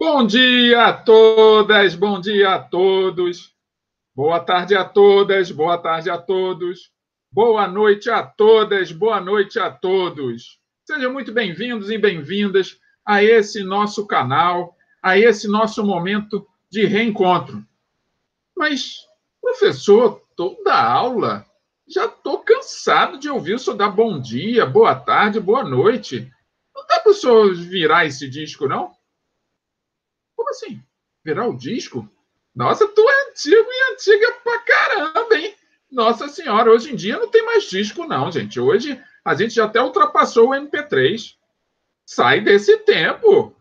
Bom dia a todas, bom dia a todos. Boa tarde a todas, boa tarde a todos. Boa noite a todas, boa noite a todos. Sejam muito bem-vindos e bem-vindas a esse nosso canal, a esse nosso momento de reencontro. Mas, professor, toda aula, já estou cansado de ouvir o senhor dar bom dia, boa tarde, boa noite. Não dá para o senhor virar esse disco, não? Como assim? Virar o disco? Nossa, tu é antigo e antiga pra caramba, hein? Nossa senhora, hoje em dia não tem mais disco, não, gente. Hoje a gente já até ultrapassou o MP3. Sai desse tempo.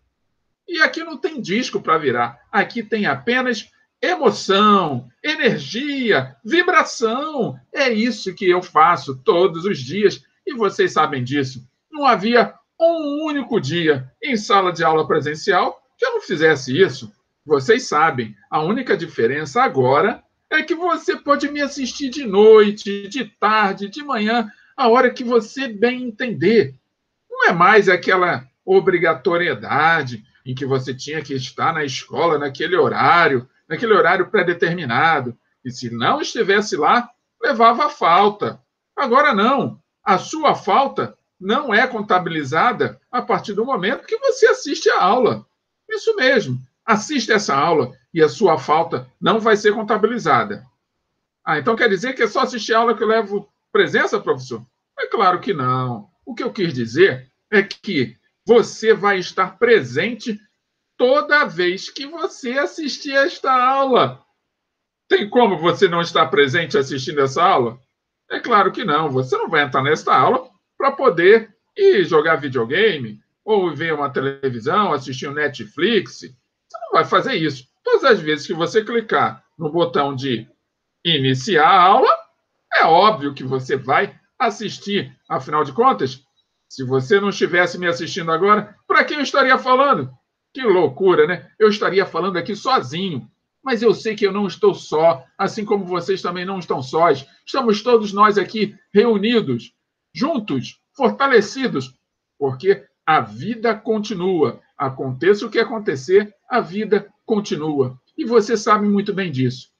E aqui não tem disco para virar. Aqui tem apenas emoção, energia, vibração. É isso que eu faço todos os dias. E vocês sabem disso. Não havia um único dia em sala de aula presencial que eu não fizesse isso. Vocês sabem, a única diferença agora é que você pode me assistir de noite, de tarde, de manhã, a hora que você bem entender. Não é mais aquela obrigatoriedade em que você tinha que estar na escola naquele horário pré-determinado. E se não estivesse lá, levava a falta. Agora não. A sua falta não é contabilizada a partir do momento que você assiste a aula. Isso mesmo. Assiste essa aula e a sua falta não vai ser contabilizada. Ah, então quer dizer que é só assistir a aula que eu levo presença, professor? É claro que não. O que eu quis dizer é que você vai estar presente toda vez que você assistir esta aula. Tem como você não estar presente assistindo essa aula? É claro que não. Você não vai entrar nesta aula para poder ir jogar videogame, ou ver uma televisão, assistir um Netflix. Você não vai fazer isso. Todas as vezes que você clicar no botão de iniciar a aula, é óbvio que você vai assistir. Afinal de contas, se você não estivesse me assistindo agora, para quem eu estaria falando? Que loucura, né? Eu estaria falando aqui sozinho. Mas eu sei que eu não estou só, assim como vocês também não estão sós. Estamos todos nós aqui reunidos, juntos, fortalecidos, porque a vida continua. Aconteça o que acontecer, a vida continua. E você sabe muito bem disso.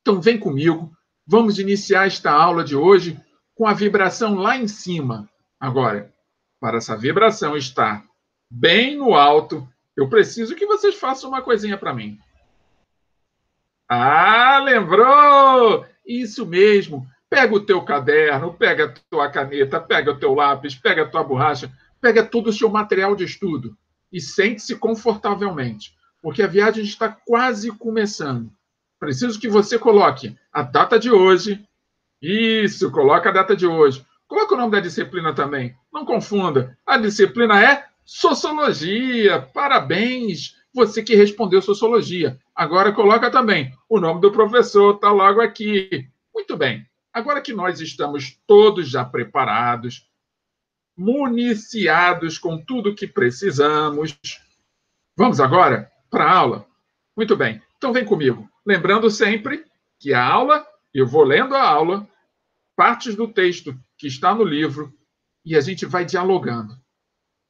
Então, vem comigo, vamos iniciar esta aula de hoje com a vibração lá em cima. Agora, para essa vibração estar bem no alto, eu preciso que vocês façam uma coisinha para mim. Ah, lembrou? Isso mesmo. Pega o teu caderno, pega a tua caneta, pega o teu lápis, pega a tua borracha, pega todo o seu material de estudo e sente-se confortavelmente, porque a viagem está quase começando. Preciso que você coloque a data de hoje. Isso, coloca a data de hoje. Coloca o nome da disciplina também. Não confunda. A disciplina é Sociologia. Parabéns, você que respondeu Sociologia. Agora coloca também o nome do professor, está logo aqui. Muito bem. Agora que nós estamos todos já preparados, municiados com tudo que precisamos, vamos agora para a aula? Muito bem. Então vem comigo. Lembrando sempre que a aula, eu vou lendo a aula, partes do texto que está no livro, e a gente vai dialogando.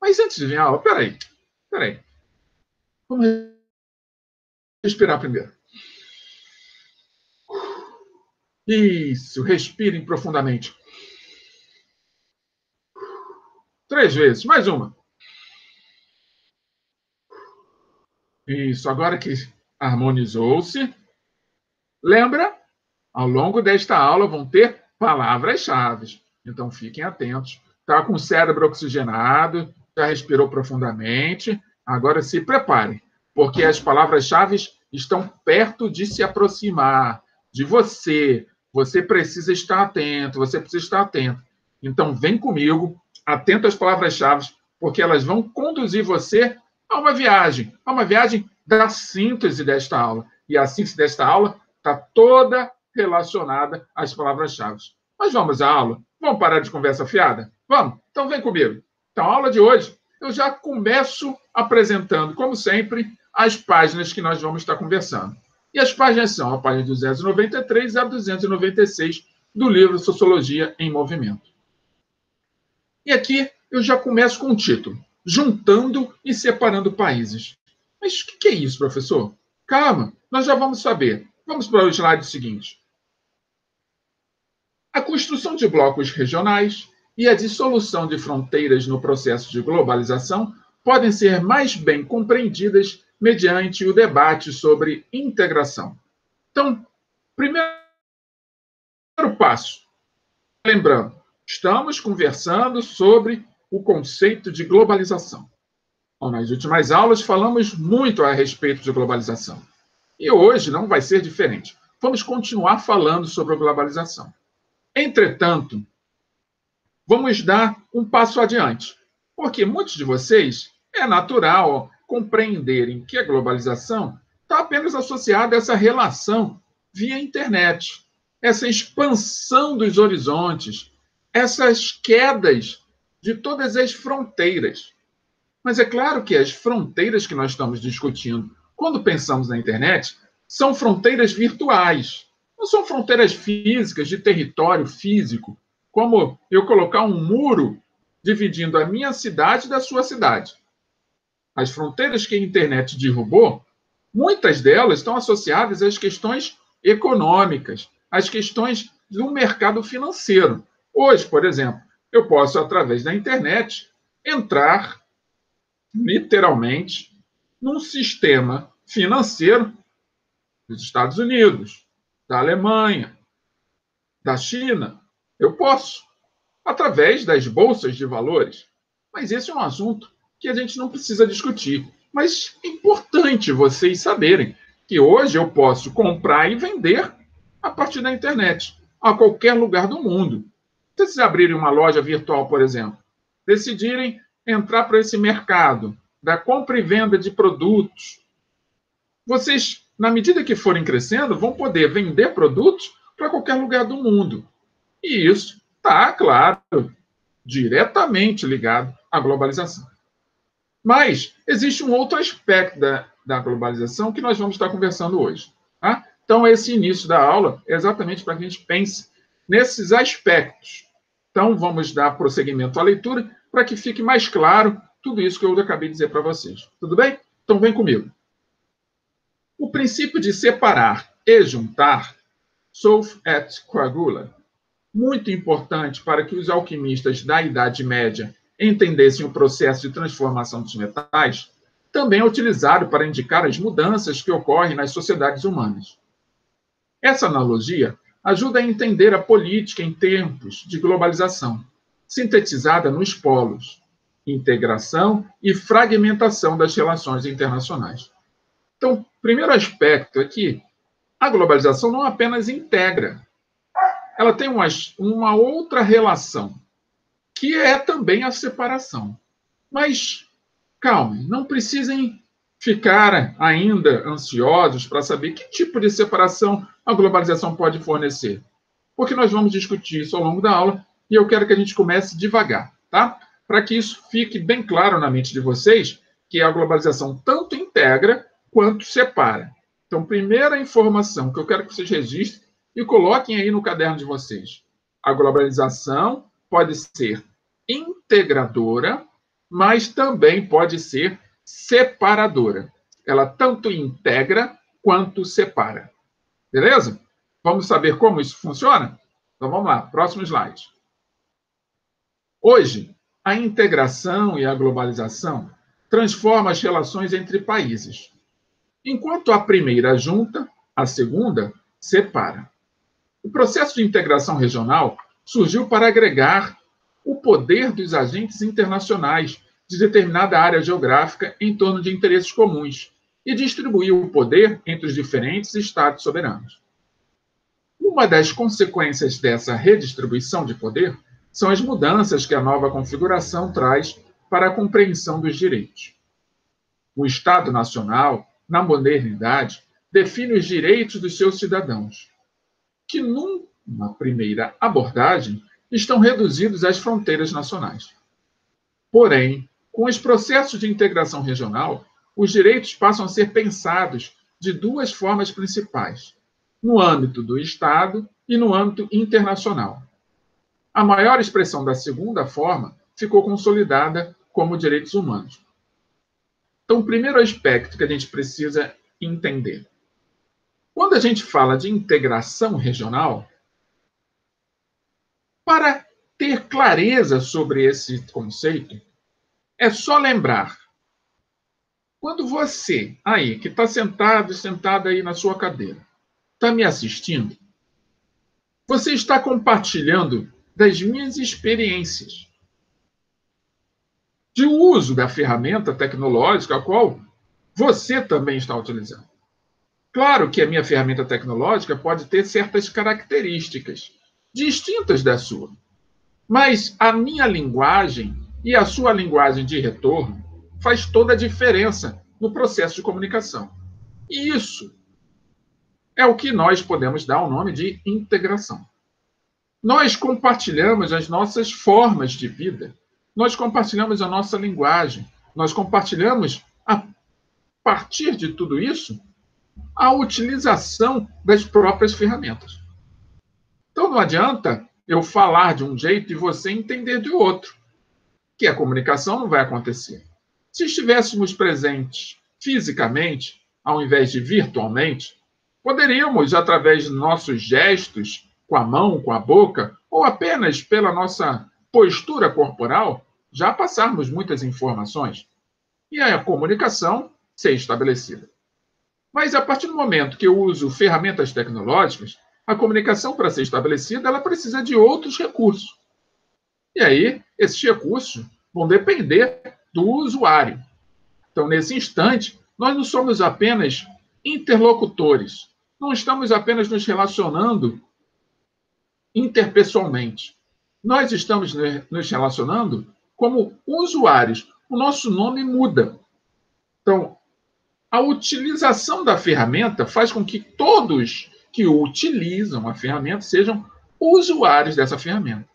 Mas antes de vir a aula, peraí. Vamos respirar primeiro. Isso, respirem profundamente. 3 vezes, mais uma. Isso, agora que harmonizou-se, lembra? Ao longo desta aula vão ter palavras-chave. Então fiquem atentos. Está com o cérebro oxigenado, já respirou profundamente. Agora se preparem, porque as palavras-chave estão perto de se aproximar de você. Você precisa estar atento, você precisa estar atento. Então vem comigo, atento às palavras-chave, porque elas vão conduzir você a uma viagem da síntese desta aula. E a síntese desta aula está toda relacionada às palavras-chave. Mas vamos à aula? Vamos parar de conversa fiada? Vamos? Então vem comigo. Então, a aula de hoje, eu já começo apresentando, como sempre, as páginas que nós vamos estar conversando. E as páginas são a página 293 a 296 do livro Sociologia em Movimento. E aqui eu já começo com o título: Juntando e Separando Países. Mas o que é isso, professor? Calma, nós já vamos saber. Vamos para o slide seguinte. A construção de blocos regionais e a dissolução de fronteiras no processo de globalização podem ser mais bem compreendidas mediante o debate sobre integração. Então, primeiro passo, lembrando, estamos conversando sobre o conceito de globalização. Bom, nas últimas aulas falamos muito a respeito de globalização. E hoje não vai ser diferente. Vamos continuar falando sobre a globalização. Entretanto, vamos dar um passo adiante, porque muitos de vocês é natural compreenderem que a globalização está apenas associada a essa relação via internet, essa expansão dos horizontes, essas quedas de todas as fronteiras. Mas é claro que as fronteiras que nós estamos discutindo, quando pensamos na internet, são fronteiras virtuais. Não são fronteiras físicas, de território físico, como eu colocar um muro dividindo a minha cidade da sua cidade. As fronteiras que a internet derrubou, muitas delas estão associadas às questões econômicas, às questões do mercado financeiro. Hoje, por exemplo, eu posso, através da internet, entrar literalmente num sistema financeiro dos Estados Unidos, da Alemanha, da China. Eu posso, através das bolsas de valores. Mas esse é um assunto que a gente não precisa discutir. Mas é importante vocês saberem que hoje eu posso comprar e vender a partir da internet, a qualquer lugar do mundo. Se vocês abrirem uma loja virtual, por exemplo, decidirem entrar para esse mercado da compra e venda de produtos, vocês, na medida que forem crescendo, vão poder vender produtos para qualquer lugar do mundo. E isso está, claro, diretamente ligado à globalização. Mas existe um outro aspecto da globalização que nós vamos estar conversando hoje. Tá? Então, esse início da aula é exatamente para que a gente pense nesses aspectos. Então, vamos dar prosseguimento à leitura para que fique mais claro tudo isso que eu acabei de dizer para vocês. Tudo bem? Então, vem comigo. O princípio de separar e juntar, solve et coagula, muito importante para que os alquimistas da Idade Média entendessem o processo de transformação dos metais, também é utilizado para indicar as mudanças que ocorrem nas sociedades humanas. Essa analogia ajuda a entender a política em tempos de globalização, sintetizada nos polos, integração e fragmentação das relações internacionais. Então, o primeiro aspecto é que a globalização não apenas integra, ela tem uma outra relação, que é também a separação. Mas, calma, não precisem ficar ainda ansiosos para saber que tipo de separação a globalização pode fornecer. Porque nós vamos discutir isso ao longo da aula e eu quero que a gente comece devagar, tá? Para que isso fique bem claro na mente de vocês que a globalização tanto integra quanto separa. Então, primeira informação que eu quero que vocês registrem e coloquem aí no caderno de vocês. A globalização pode ser integradora, mas também pode ser separadora. Ela tanto integra quanto separa. Beleza? Vamos saber como isso funciona? Então vamos lá, próximo slide. Hoje, a integração e a globalização transformam as relações entre países. Enquanto a primeira junta, a segunda separa. O processo de integração regional surgiu para agregar o poder dos agentes internacionais de determinada área geográfica em torno de interesses comuns e distribuir o poder entre os diferentes estados soberanos. Uma das consequências dessa redistribuição de poder são as mudanças que a nova configuração traz para a compreensão dos direitos. O Estado Nacional, na modernidade, define os direitos dos seus cidadãos, que, numa primeira abordagem, estão reduzidos às fronteiras nacionais. Porém, com os processos de integração regional, os direitos passam a ser pensados de duas formas principais, no âmbito do Estado e no âmbito internacional. A maior expressão da segunda forma ficou consolidada como direitos humanos. Então, o primeiro aspecto que a gente precisa entender. Quando a gente fala de integração regional, para ter clareza sobre esse conceito, é só lembrar. Quando você, aí, que está sentada aí na sua cadeira, está me assistindo, você está compartilhando das minhas experiências de uso da ferramenta tecnológica a qual você também está utilizando. Claro que a minha ferramenta tecnológica pode ter certas características distintas da sua, mas a minha linguagem e a sua linguagem de retorno faz toda a diferença no processo de comunicação. E isso é o que nós podemos dar o nome de integração. Nós compartilhamos as nossas formas de vida, nós compartilhamos a nossa linguagem, nós compartilhamos, a partir de tudo isso, a utilização das próprias ferramentas. Então não adianta eu falar de um jeito e você entender de outro, que a comunicação não vai acontecer. Se estivéssemos presentes fisicamente, ao invés de virtualmente, poderíamos, através de nossos gestos, com a mão, com a boca, ou apenas pela nossa postura corporal, já passarmos muitas informações e a comunicação ser estabelecida. Mas a partir do momento que eu uso ferramentas tecnológicas, a comunicação, para ser estabelecida, ela precisa de outros recursos. E aí, esses recursos vão depender do usuário. Então, nesse instante, nós não somos apenas interlocutores, não estamos apenas nos relacionando interpessoalmente. Nós estamos nos relacionando como usuários. O nosso nome muda. Então, a utilização da ferramenta faz com que todos que utilizam a ferramenta sejam usuários dessa ferramenta.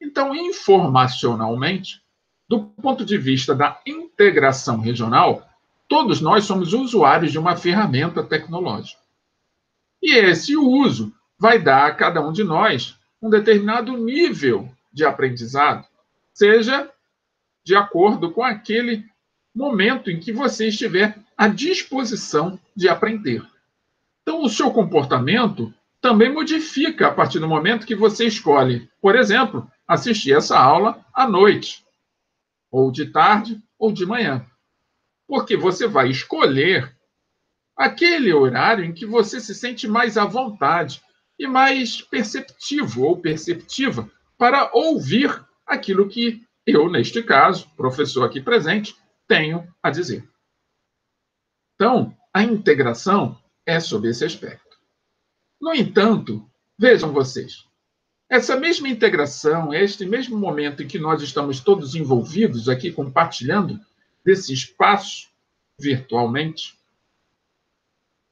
Então, informacionalmente, do ponto de vista da integração regional, todos nós somos usuários de uma ferramenta tecnológica. E esse uso vai dar a cada um de nós um determinado nível de aprendizado, seja de acordo com aquele momento em que você estiver à disposição de aprender. Então, o seu comportamento também modifica a partir do momento que você escolhe, por exemplo, assistir essa aula à noite, ou de tarde, ou de manhã. Porque você vai escolher aquele horário em que você se sente mais à vontade e mais perceptivo ou perceptiva para ouvir aquilo que eu, neste caso, professor aqui presente, tenho a dizer. Então, a integração é sobre esse aspecto. No entanto, vejam vocês, essa mesma integração, este mesmo momento em que nós estamos todos envolvidos aqui, compartilhando desse espaço virtualmente,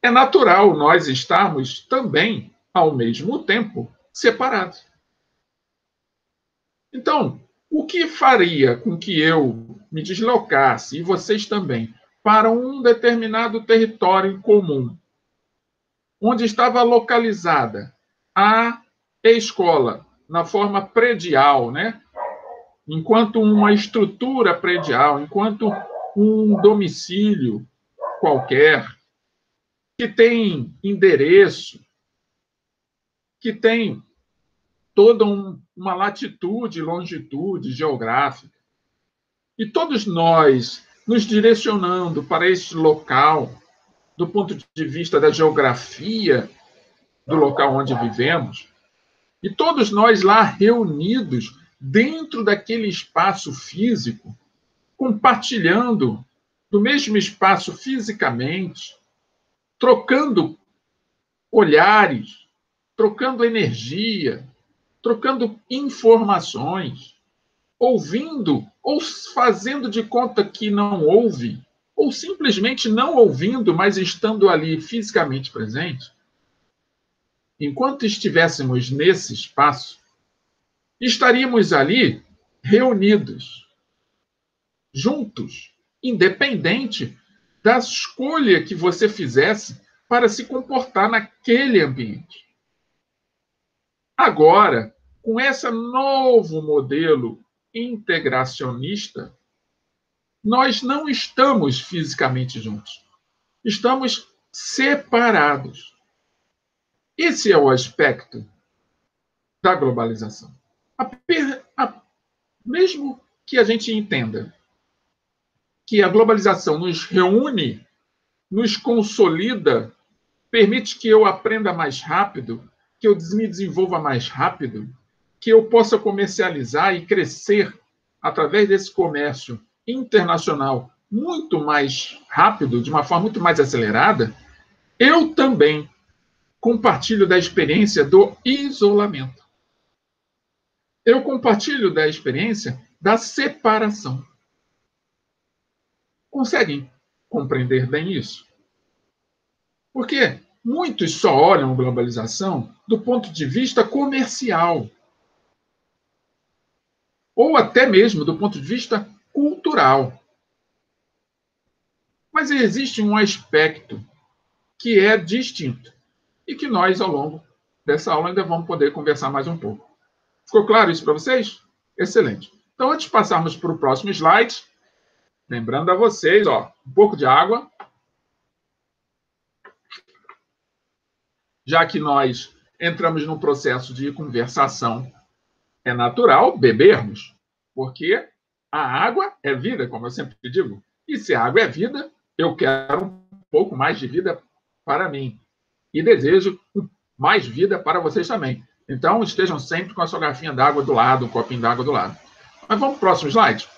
é natural nós estarmos também, ao mesmo tempo, separados. Então, o que faria com que eu me deslocasse, e vocês também, para um determinado território comum, onde estava localizada a escola, na forma predial, né? Enquanto uma estrutura predial, enquanto um domicílio qualquer, que tem endereço, que tem toda uma latitude e longitude geográfica. E todos nós nos direcionando para este local, do ponto de vista da geografia do local onde vivemos, e todos nós lá reunidos dentro daquele espaço físico, compartilhando do mesmo espaço fisicamente, trocando olhares, trocando energia, trocando informações, ouvindo ou fazendo de conta que não ouve, ou simplesmente não ouvindo, mas estando ali fisicamente presente. Enquanto estivéssemos nesse espaço, estaríamos ali reunidos, juntos, independente da escolha que você fizesse para se comportar naquele ambiente. Agora, com esse novo modelo integracionista, nós não estamos fisicamente juntos. Estamos separados. Esse é o aspecto da globalização. Mesmo que a gente entenda que a globalização nos reúne, nos consolida, permite que eu aprenda mais rápido, que eu me desenvolva mais rápido, que eu possa comercializar e crescer através desse comércio internacional muito mais rápido, de uma forma muito mais acelerada, eu também compartilho da experiência do isolamento. Eu compartilho da experiência da separação. Conseguem compreender bem isso? Porque muitos só olham a globalização do ponto de vista comercial, ou até mesmo do ponto de vista cultural. Mas existe um aspecto que é distinto e que nós, ao longo dessa aula, ainda vamos poder conversar mais um pouco. Ficou claro isso para vocês? Excelente. Então, antes de passarmos para o próximo slide, lembrando a vocês, um pouco de água. Já que nós entramos num processo de conversação, é natural bebermos, porque a água é vida, como eu sempre digo. E se a água é vida, eu quero um pouco mais de vida para mim. E desejo mais vida para vocês também. Então, estejam sempre com a sua garrafinha d'água do lado, um copinho d'água do lado. Mas vamos para o próximo slide?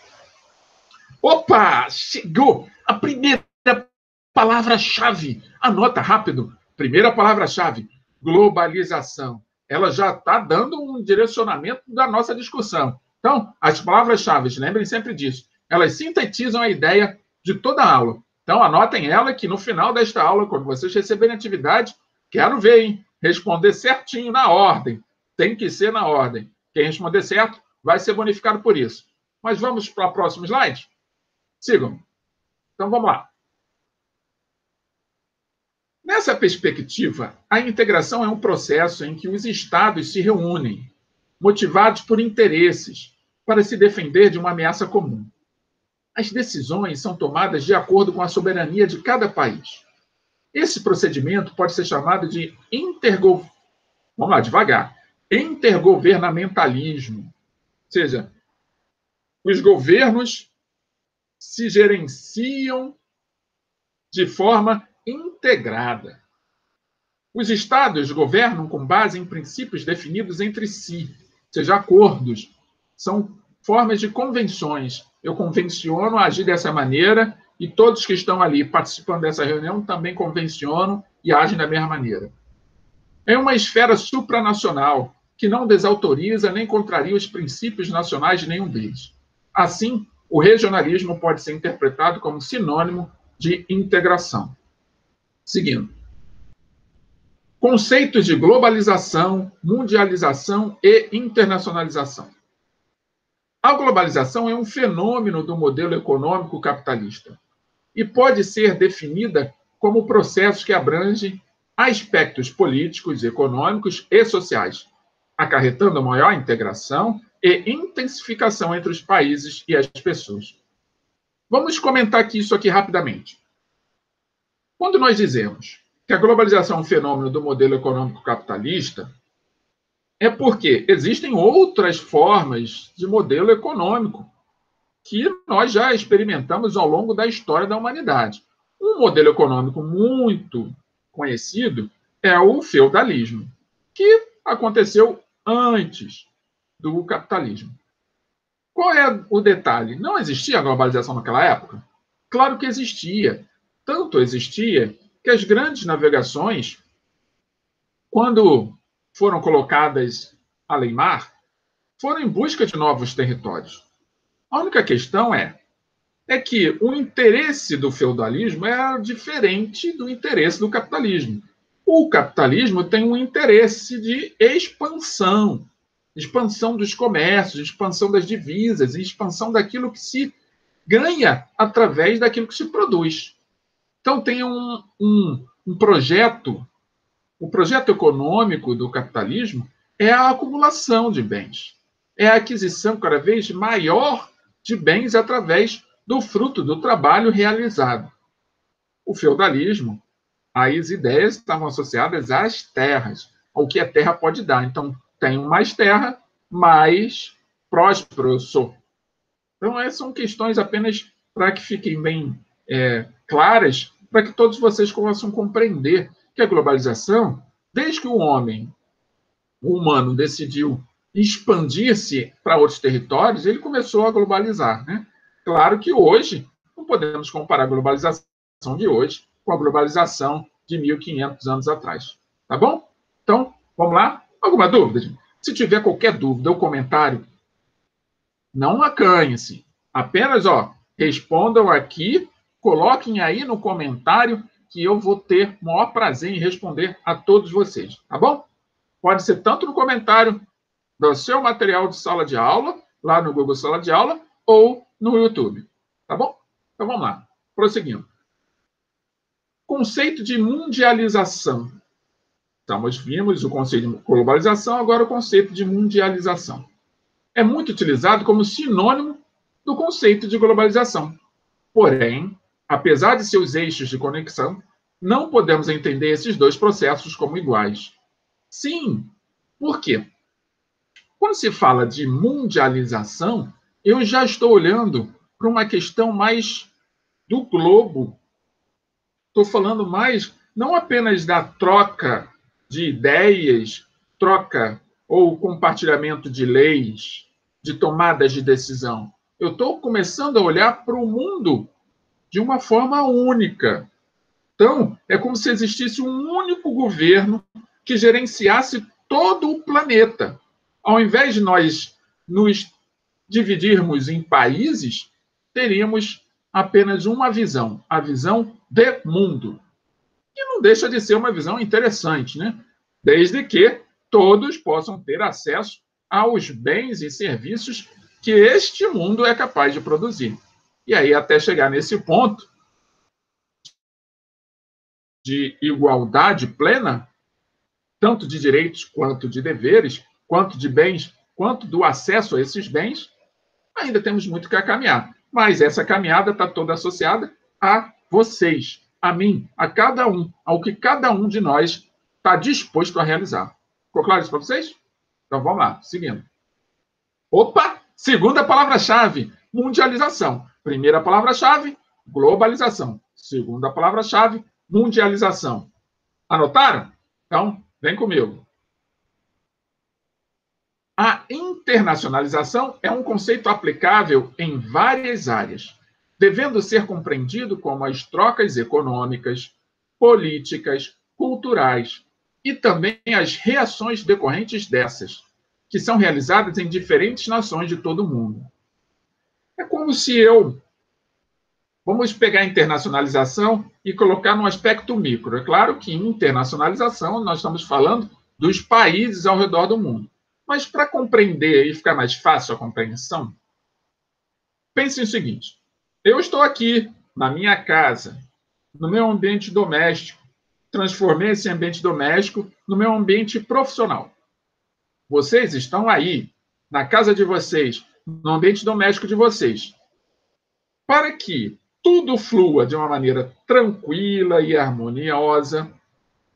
Opa! Chegou a primeira palavra-chave. Anota rápido. Primeira palavra-chave: globalização. Ela já está dando um direcionamento da nossa discussão. Então, as palavras-chave, lembrem sempre disso, elas sintetizam a ideia de toda a aula. Então, anotem ela que no final desta aula, quando vocês receberem atividade, quero ver, hein? Responder certinho na ordem. Tem que ser na ordem. Quem responder certo vai ser bonificado por isso. Mas vamos para o próximo slide? Sigam. Então, vamos lá. Nessa perspectiva, a integração é um processo em que os Estados se reúnem, motivados por interesses, para se defender de uma ameaça comum. As decisões são tomadas de acordo com a soberania de cada país. Esse procedimento pode ser chamado de Vamos lá, devagar. Intergovernamentalismo. Ou seja, os governos se gerenciam de forma integrada. Os Estados governam com base em princípios definidos entre si, ou seja, acordos. São formas de convenções. Eu convenciono a agir dessa maneira e todos que estão ali participando dessa reunião também convencionam e agem da mesma maneira. É uma esfera supranacional que não desautoriza nem contraria os princípios nacionais de nenhum deles. Assim, o regionalismo pode ser interpretado como sinônimo de integração. Seguindo. Conceitos de globalização, mundialização e internacionalização. A globalização é um fenômeno do modelo econômico capitalista e pode ser definida como processo que abrange aspectos políticos, econômicos e sociais, acarretando maior integração e intensificação entre os países e as pessoas. Vamos comentar isso aqui rapidamente. Quando nós dizemos que a globalização é um fenômeno do modelo econômico capitalista, é porque existem outras formas de modelo econômico que nós já experimentamos ao longo da história da humanidade. Um modelo econômico muito conhecido é o feudalismo, que aconteceu antes do capitalismo. Qual é o detalhe? Não existia globalização naquela época? Claro que existia. Tanto existia que as grandes navegações, quando foram colocadas além-mar, foram em busca de novos territórios. A única questão é que o interesse do feudalismo é diferente do interesse do capitalismo. O capitalismo tem um interesse de expansão dos comércios, expansão das divisas, expansão daquilo que se ganha através daquilo que se produz. Então, tem um projeto, o projeto econômico do capitalismo é a acumulação de bens, é a aquisição cada vez maior de bens através do fruto do trabalho realizado. O feudalismo, as ideias estavam associadas às terras, ao que a terra pode dar. Então, tenho mais terra, mais próspero eu sou. Então, essas são questões apenas para que fiquem bem claras, para que todos vocês possam compreender que a globalização, desde que o humano, decidiu expandir-se para outros territórios, ele começou a globalizar, né? Claro que hoje não podemos comparar a globalização de hoje com a globalização de 1.500 anos atrás. Tá bom? Então, vamos lá? Alguma dúvida, gente? Se tiver qualquer dúvida ou comentário, não acanhe-se. Apenas, respondam aqui, coloquem aí no comentário que eu vou ter o maior prazer em responder a todos vocês. Tá bom? Pode ser tanto no comentário do seu material de sala de aula, lá no Google Sala de Aula, ou no YouTube. Tá bom? Então, vamos lá. Prosseguindo. Conceito de mundialização. Então, nós vimos o conceito de globalização, agora o conceito de mundialização. É muito utilizado como sinônimo do conceito de globalização. Porém, apesar de seus eixos de conexão, não podemos entender esses dois processos como iguais. Sim, por quê? Quando se fala de mundialização, eu já estou olhando para uma questão mais do globo. Estou falando mais, não apenas da troca de ideias, troca ou compartilhamento de leis, de tomadas de decisão. Eu estou começando a olhar para o mundo de uma forma única. Então, é como se existisse um único governo que gerenciasse todo o planeta. Ao invés de nós nos dividirmos em países, teríamos apenas uma visão, a visão de mundo. E não deixa de ser uma visão interessante, né? Desde que todos possam ter acesso aos bens e serviços que este mundo é capaz de produzir. E aí, até chegar nesse ponto de igualdade plena, tanto de direitos quanto de deveres, quanto de bens, quanto do acesso a esses bens, ainda temos muito que caminhar. Mas essa caminhada está toda associada a vocês, a mim, a cada um, ao que cada um de nós está disposto a realizar. Ficou claro isso para vocês? Então vamos lá, seguindo. Opa! Segunda palavra-chave, mundialização. Primeira palavra-chave, globalização. Segunda palavra-chave, mundialização. Anotaram? Então, vem comigo. A internacionalização é um conceito aplicável em várias áreas, devendo ser compreendido como as trocas econômicas, políticas, culturais e também as reações decorrentes dessas, que são realizadas em diferentes nações de todo o mundo. É como se vamos pegar a internacionalização e colocar no aspecto micro. É claro que em internacionalização nós estamos falando dos países ao redor do mundo. Mas para compreender e ficar mais fácil a compreensão, pense no seguinte: eu estou aqui na minha casa, no meu ambiente doméstico, transformei esse ambiente doméstico no meu ambiente profissional. Vocês estão aí, na casa de vocês, no ambiente doméstico de vocês. Para que tudo flua de uma maneira tranquila e harmoniosa,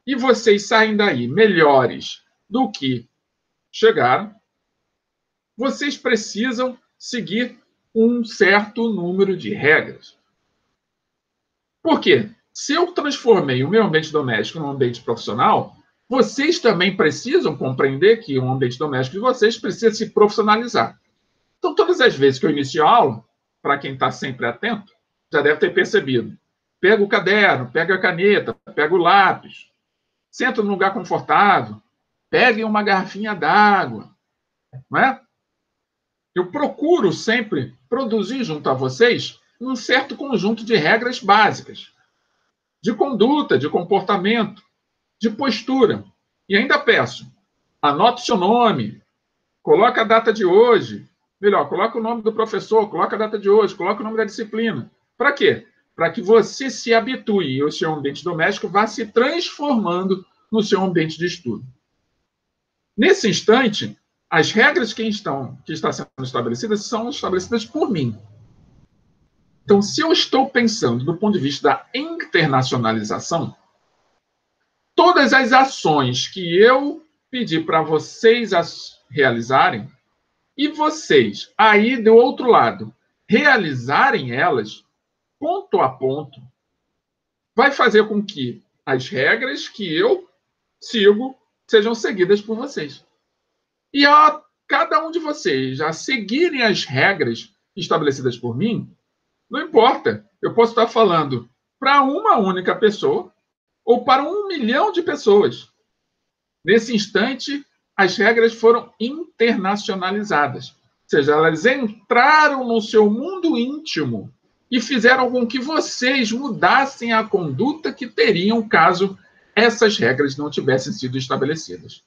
e vocês saem daí melhores do que chegaram, vocês precisam seguir um certo número de regras. Por quê? Se eu transformei o meu ambiente doméstico num ambiente profissional, vocês também precisam compreender que o ambiente doméstico de vocês precisa se profissionalizar. Então, todas as vezes que eu inicio a aula, para quem está sempre atento, já deve ter percebido. Pega o caderno, pega a caneta, pega o lápis, senta num lugar confortável, peguem uma garrafinha d'água, não é? Eu procuro sempre produzir junto a vocês um certo conjunto de regras básicas, de conduta, de comportamento, de postura. E ainda peço, anote seu nome, coloca a data de hoje, melhor, coloca o nome do professor, coloca a data de hoje, coloca o nome da disciplina. Para quê? Para que você se habitue e o seu ambiente doméstico vá se transformando no seu ambiente de estudo. Nesse instante, as regras que estão sendo estabelecidas são estabelecidas por mim. Então, se eu estou pensando do ponto de vista da internacionalização, todas as ações que eu pedi para vocês realizarem, e vocês, aí do outro lado, realizarem elas, ponto a ponto, vai fazer com que as regras que eu sigo sejam seguidas por vocês. E a cada um de vocês a seguirem as regras estabelecidas por mim, não importa, eu posso estar falando para uma única pessoa ou para 1 milhão de pessoas. Nesse instante, as regras foram internacionalizadas. Ou seja, elas entraram no seu mundo íntimo e fizeram com que vocês mudassem a conduta que teriam caso essas regras não tivessem sido estabelecidas.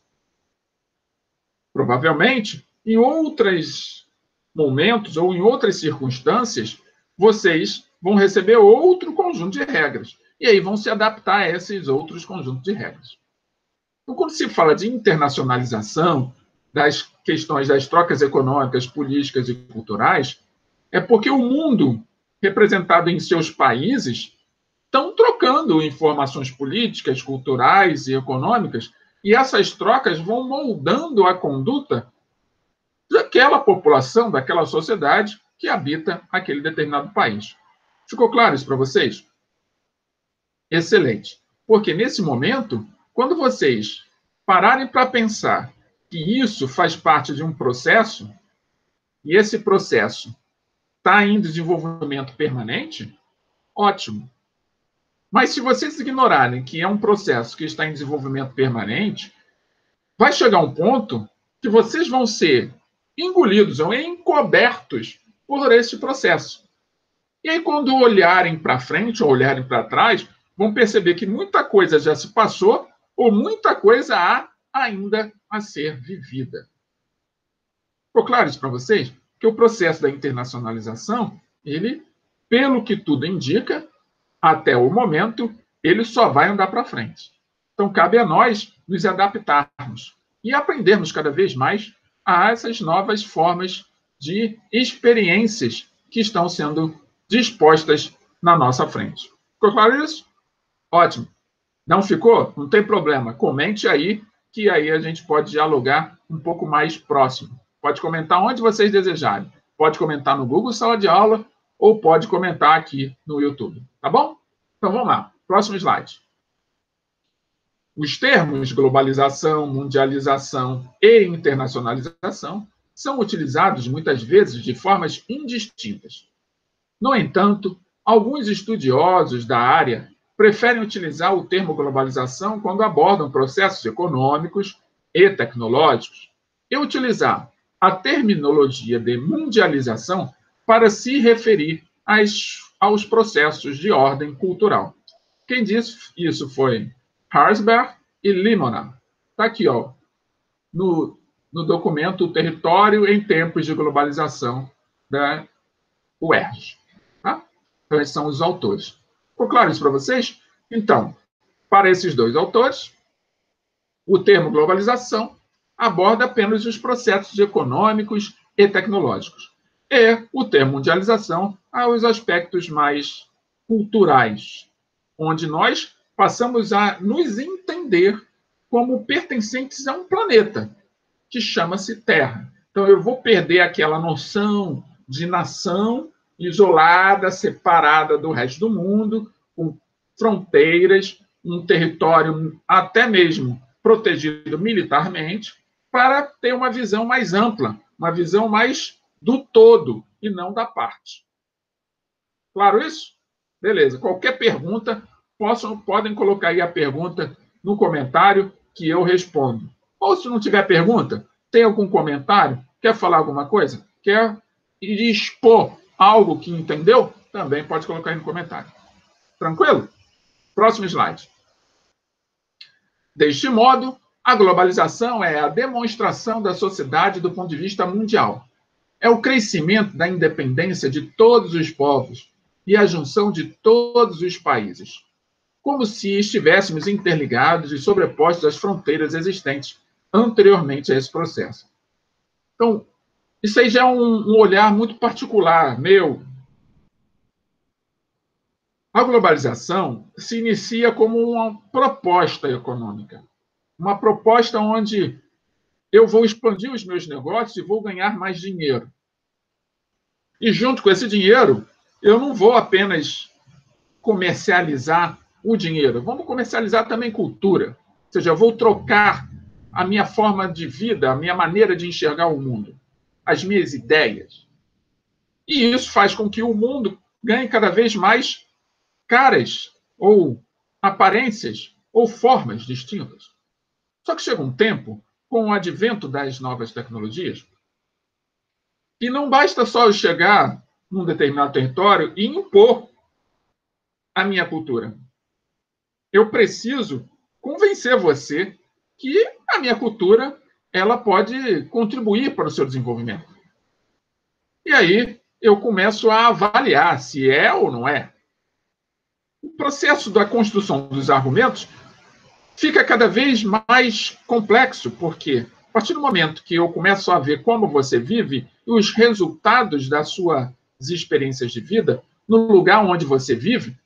Provavelmente, em outros momentos ou em outras circunstâncias, vocês vão receber outro conjunto de regras. E aí vão se adaptar a esses outros conjuntos de regras. Então, quando se fala de internacionalização, das questões das trocas econômicas, políticas e culturais, é porque o mundo, representado em seus países, estão trocando informações políticas, culturais e econômicas, e essas trocas vão moldando a conduta daquela população, daquela sociedade que habita aquele determinado país. Ficou claro isso para vocês? Excelente. Porque nesse momento, quando vocês pararem para pensar que isso faz parte de um processo, e esse processo está em desenvolvimento permanente, ótimo. Mas se vocês ignorarem que é um processo que está em desenvolvimento permanente, vai chegar um ponto que vocês vão ser engolidos ou encobertos por esse processo. E aí, quando olharem para frente ou olharem para trás, vão perceber que muita coisa já se passou ou muita coisa há ainda a ser vivida. Ficou claro isso para vocês? Que o processo da internacionalização, ele, pelo que tudo indica, até o momento, ele só vai andar para frente. Então, cabe a nós nos adaptarmos e aprendermos cada vez mais a essas novas formas de experiências que estão sendo dispostas na nossa frente. Ficou claro isso? Ótimo. Não ficou? Não tem problema. Comente aí, que aí a gente pode dialogar um pouco mais próximo. Pode comentar onde vocês desejarem. Pode comentar no Google Sala de Aula ou pode comentar aqui no YouTube. Tá bom? Então vamos lá. Próximo slide. Os termos globalização, mundialização e internacionalização são utilizados muitas vezes de formas indistintas. No entanto, alguns estudiosos da área preferem utilizar o termo globalização quando abordam processos econômicos e tecnológicos e utilizar a terminologia de mundialização para se referir aos processos de ordem cultural. Quem disse isso foi Harsberg e Limona. Está aqui, ó, no documento Território em Tempos de Globalização da UERJ. Tá? Então, esses são os autores. Ficou claro isso para vocês? Então, para esses dois autores, o termo globalização aborda apenas os processos econômicos e tecnológicos. E o termo mundialização aos aspectos mais culturais, onde nós passamos a nos entender como pertencentes a um planeta, que chama-se Terra. Então, eu vou perder aquela noção de nação isolada, separada do resto do mundo, com fronteiras, um território até mesmo protegido militarmente, para ter uma visão mais ampla, uma visão mais do todo e não da parte. Claro isso? Beleza. Qualquer pergunta, podem colocar aí a pergunta no comentário que eu respondo. Ou se não tiver pergunta, tem algum comentário? Quer falar alguma coisa? Quer expor algo que entendeu? Também pode colocar aí no comentário. Tranquilo? Próximo slide. Deste modo, a globalização é a demonstração da sociedade do ponto de vista mundial. É o crescimento da independência de todos os povos e a junção de todos os países, como se estivéssemos interligados e sobrepostos às fronteiras existentes anteriormente a esse processo. Então, isso aí já é um olhar muito particular, meu, A globalização se inicia como uma proposta econômica, uma proposta onde eu vou expandir os meus negócios e vou ganhar mais dinheiro. E junto com esse dinheiro, eu não vou apenas comercializar o dinheiro, vamos comercializar também cultura. Ou seja, eu vou trocar a minha forma de vida, a minha maneira de enxergar o mundo, as minhas ideias. E isso faz com que o mundo ganhe cada vez mais caras ou aparências ou formas distintas. Só que chega um tempo, com o advento das novas tecnologias, que não basta só eu chegar num determinado território e impor a minha cultura. Eu preciso convencer você que a minha cultura ela pode contribuir para o seu desenvolvimento. E aí eu começo a avaliar se é ou não é. O processo da construção dos argumentos fica cada vez mais complexo, porque a partir do momento que eu começo a ver como você vive e os resultados das suas experiências de vida no lugar onde você vive,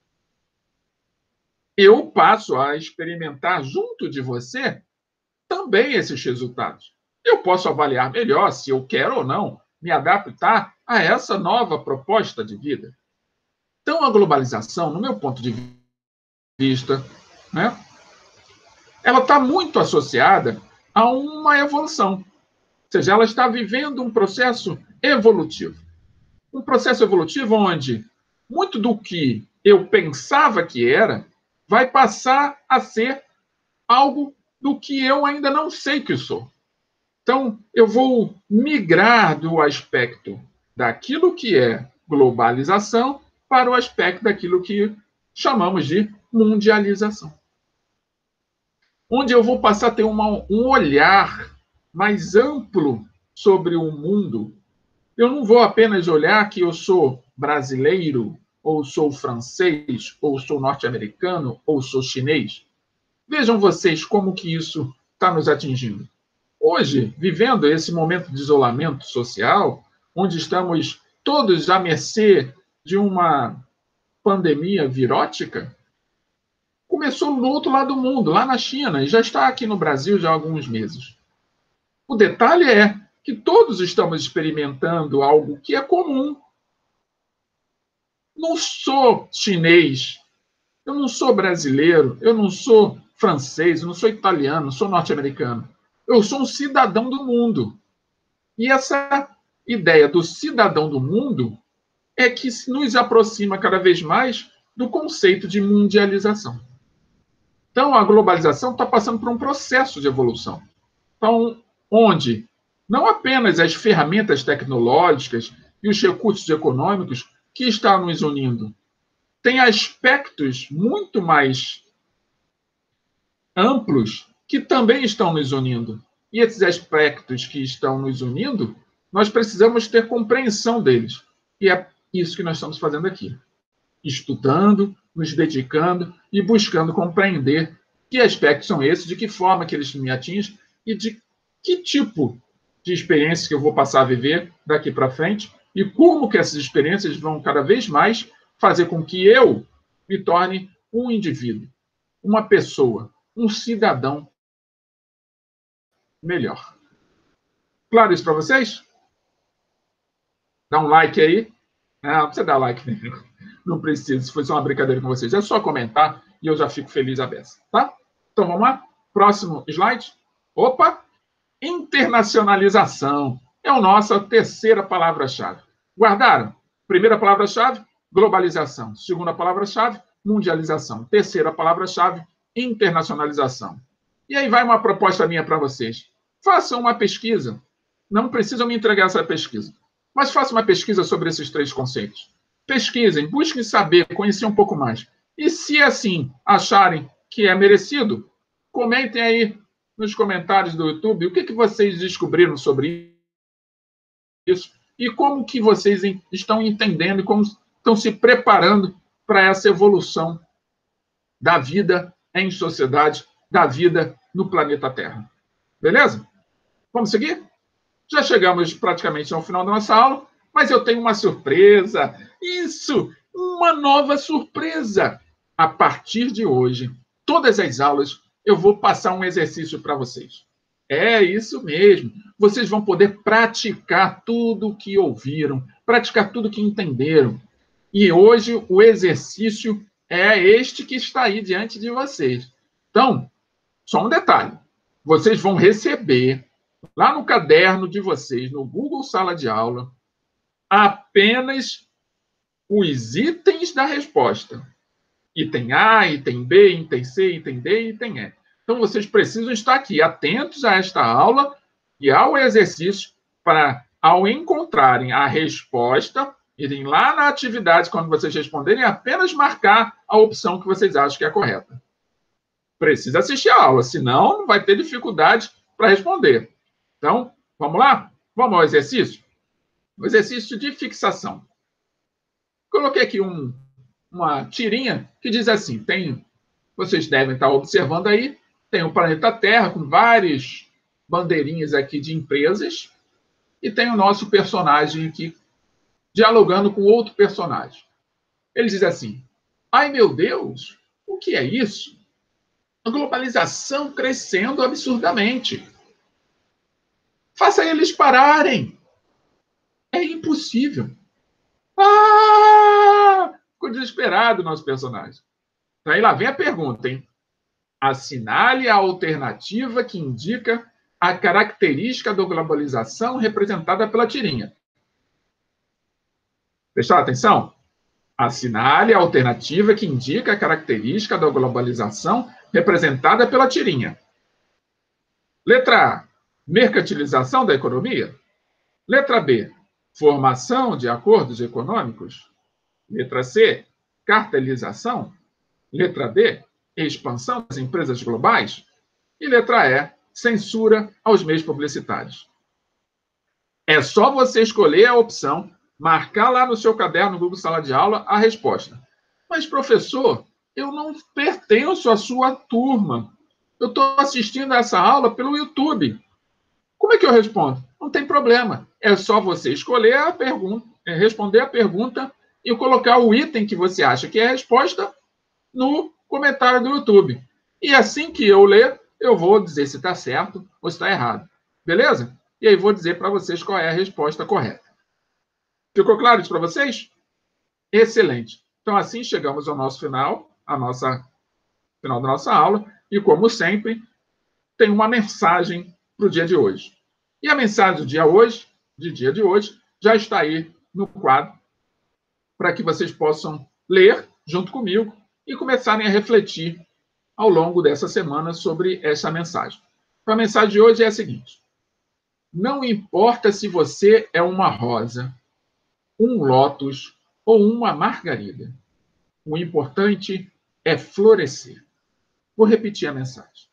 eu passo a experimentar junto de você também esses resultados. Eu posso avaliar melhor se eu quero ou não me adaptar a essa nova proposta de vida. Então, a globalização, no meu ponto de vista, né, ela está muito associada a uma evolução. Ou seja, ela está vivendo um processo evolutivo. Um processo evolutivo onde muito do que eu pensava que era vai passar a ser algo do que eu ainda não sei que sou. Então, eu vou migrar do aspecto daquilo que é globalização para o aspecto daquilo que chamamos de mundialização. Onde eu vou passar a ter um olhar mais amplo sobre o mundo. Eu não vou apenas olhar que eu sou brasileiro, ou sou francês, ou sou norte-americano, ou sou chinês. Vejam vocês como que isso está nos atingindo. Hoje, vivendo esse momento de isolamento social, onde estamos todos à mercê de uma pandemia virótica, começou no outro lado do mundo, lá na China, e já está aqui no Brasil já há alguns meses. O detalhe é que todos estamos experimentando algo que é comum. Não sou chinês, eu não sou brasileiro, eu não sou francês, eu não sou italiano, não sou norte-americano. Eu sou um cidadão do mundo. E essa ideia do cidadão do mundo é que nos aproxima cada vez mais do conceito de mundialização. Então, a globalização está passando por um processo de evolução. Então, onde não apenas as ferramentas tecnológicas e os recursos econômicos que estão nos unindo, tem aspectos muito mais amplos que também estão nos unindo. E esses aspectos que estão nos unindo, nós precisamos ter compreensão deles. E é isso que nós estamos fazendo aqui. Estudando, nos dedicando e buscando compreender que aspectos são esses, de que forma que eles me atingem e de que tipo de experiências que eu vou passar a viver daqui para frente e como que essas experiências vão cada vez mais fazer com que eu me torne um indivíduo, uma pessoa, um cidadão melhor. Claro isso para vocês? Dá um like aí. Não precisa dar like, não precisa. Se fosse uma brincadeira com vocês, é só comentar e eu já fico feliz a beça, tá? Então vamos lá? Próximo slide. Opa! Internacionalização. É a nossa terceira palavra-chave. Guardaram? Primeira palavra-chave, globalização. Segunda palavra-chave, mundialização. Terceira palavra-chave, internacionalização. E aí vai uma proposta minha para vocês. Façam uma pesquisa. Não precisam me entregar essa pesquisa. Mas façam uma pesquisa sobre esses três conceitos. Pesquisem, busquem saber, conhecer um pouco mais. E se assim acharem que é merecido, comentem aí nos comentários do YouTube o que vocês descobriram sobre isso e como que vocês estão entendendo e como estão se preparando para essa evolução da vida em sociedade, da vida no planeta Terra. Beleza? Vamos seguir? Já chegamos praticamente ao final da nossa aula, mas eu tenho uma surpresa. Isso! uma nova surpresa. A partir de hoje, todas as aulas, eu vou passar um exercício para vocês. É isso mesmo. Vocês vão poder praticar tudo o que ouviram, praticar tudo o que entenderam. E hoje o exercício é este que está aí diante de vocês. Então, só um detalhe. Vocês vão receber lá no caderno de vocês, no Google Sala de Aula, apenas os itens da resposta. Item A, item B, item C, item D e item E. Então, vocês precisam estar aqui atentos a esta aula e ao exercício para, ao encontrarem a resposta, irem lá na atividade, quando vocês responderem, apenas marcar a opção que vocês acham que é correta. Precisa assistir a aula, senão não vai ter dificuldade para responder. Então, vamos lá? Vamos ao exercício? O exercício de fixação. Coloquei aqui uma tirinha que diz assim, vocês devem estar observando aí, tem o planeta Terra com várias bandeirinhas aqui de empresas e tem o nosso personagem aqui dialogando com outro personagem. Ele diz assim, ai meu Deus, o que é isso? A globalização crescendo absurdamente. Faça eles pararem. É impossível. Ficou desesperado o nosso personagem. Então aí lá vem a pergunta, hein? Assinale a alternativa que indica a característica da globalização representada pela tirinha. Prestaram atenção? Assinale a alternativa que indica a característica da globalização representada pela tirinha. Letra A, mercantilização da economia. Letra B, formação de acordos econômicos. Letra C, cartelização. Letra D, expansão das empresas globais. E letra E, censura aos meios publicitários. É só você escolher a opção, marcar lá no seu caderno no Google Sala de Aula a resposta. Mas, professor, eu não pertenço à sua turma. Eu estou assistindo essa aula pelo YouTube. Como é que eu respondo? Não tem problema. É só você escolher a pergunta, responder a pergunta e colocar o item que você acha que é a resposta no comentário do YouTube. E assim que eu ler, eu vou dizer se está certo ou se está errado. Beleza? E aí vou dizer para vocês qual é a resposta correta. Ficou claro isso para vocês? Excelente. Então, assim chegamos ao nosso final da nossa aula. E, como sempre, tem uma mensagem para o dia de hoje. E a mensagem do dia de hoje, já está aí no quadro, para que vocês possam ler junto comigo e começarem a refletir ao longo dessa semana sobre essa mensagem. Então, a mensagem de hoje é a seguinte: não importa se você é uma rosa, um lótus ou uma margarida, o importante é florescer. Vou repetir a mensagem.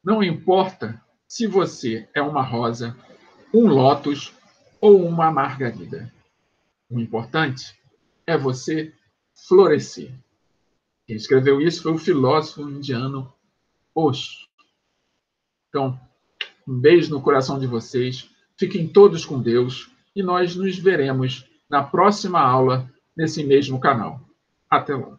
Não importa se você é uma rosa, um lótus ou uma margarida. O importante é você florescer. Quem escreveu isso foi o filósofo indiano Osho. Então, um beijo no coração de vocês. Fiquem todos com Deus e nós nos veremos na próxima aula nesse mesmo canal. Até logo.